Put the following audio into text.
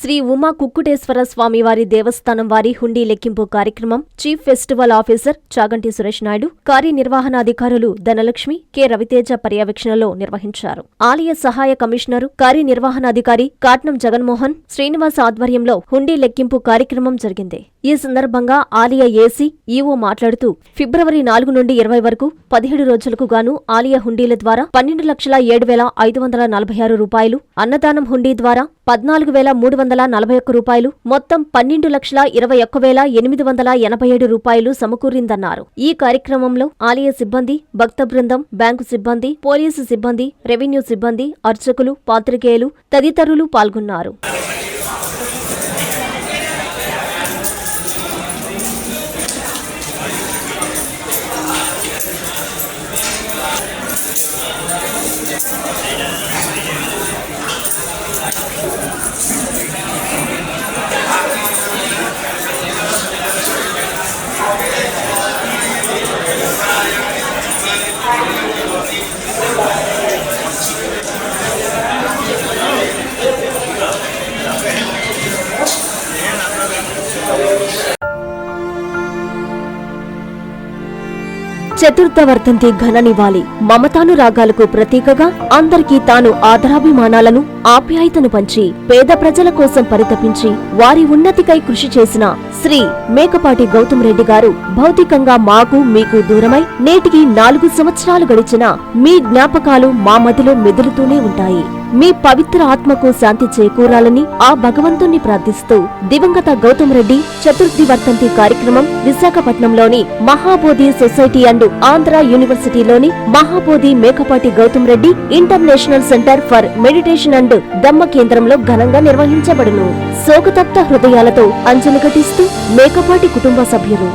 శ్రీ ఉమా కుక్కుటేశ్వర స్వామివారి దేవస్థానం వారి హుండీ లెక్కింపు కార్యక్రమం chief festival officer Chaganti Suresh Naidu, కార్యనిర్వహణాధికారులు ధనలక్ష్మి, కె రవితేజ పర్యవేక్షణలో నిర్వహించారు. ఆలయ సహాయ కమిషనరు, కార్యనిర్వహణాధికారి కాట్నం జగన్మోహన్ శ్రీనివాస్ ఆధ్వర్యంలో హుండీ లెక్కింపు కార్యక్రమం జరిగింది. ఈ సందర్భంగా ఆలయ ఏసీ, ఈవో మాట్లాడుతూ ఫిబ్రవరి 4 నుండి 20 వరకు 17 రోజులకు గాను ఆలయ హుండీల ద్వారా 12,07,546 రూపాయలు, అన్నదానం హుండీ ద్వారా 14,341 రూపాయలు, మొత్తం 12,21,887 రూపాయలు సమకూరిందన్నారు. ఈ కార్యక్రమంలో ఆలయ సిబ్బంది, భక్త బృందం, బ్యాంకు సిబ్బంది, పోలీసు సిబ్బంది, రెవెన్యూ సిబ్బంది, అర్చకులు, పాత్రికేయులు తదితరులు పాల్గొన్నారు. చతుర్థ వర్ధంతి ఘన నివాళి మమతానురాగాలకు ప్రతీకగా అందరికీ తాను ఆదరాభిమానాలను, ఆప్యాయతను పంచి పేద ప్రజల కోసం పరితపించి వారి ఉన్నతికై కృషి చేసిన శ్రీ మేకపాటి గౌతమ్ రెడ్డి గారు భౌతికంగా మాకు మీకు దూరమై నేటికి 4 సంవత్సరాలు గడిచినా మీ జ్ఞాపకాలు మా మదిలో మెదులుతూనే ఉంటాయి. మీ పవిత్ర ఆత్మకు శాంతి చేకూరాలని ఆ భగవంతుణ్ణి ప్రార్థిస్తూ దివంగత గౌతమ్ రెడ్డి చతుర్థి వర్ధంతి కార్యక్రమం విశాఖపట్నంలోని మహాబోధి సొసైటీ అండ్ ఆంధ్ర యూనివర్సిటీలోని Mahabodhi Mekapati Goutham Reddy international centre for meditation and ధమ్మ కేంద్రంలో ఘనంగా నిర్వహించబడును. శోకతప్త హృదయాలతో అంజలి ఘటిస్తూ మేకపాటి కుటుంబ సభ్యులు.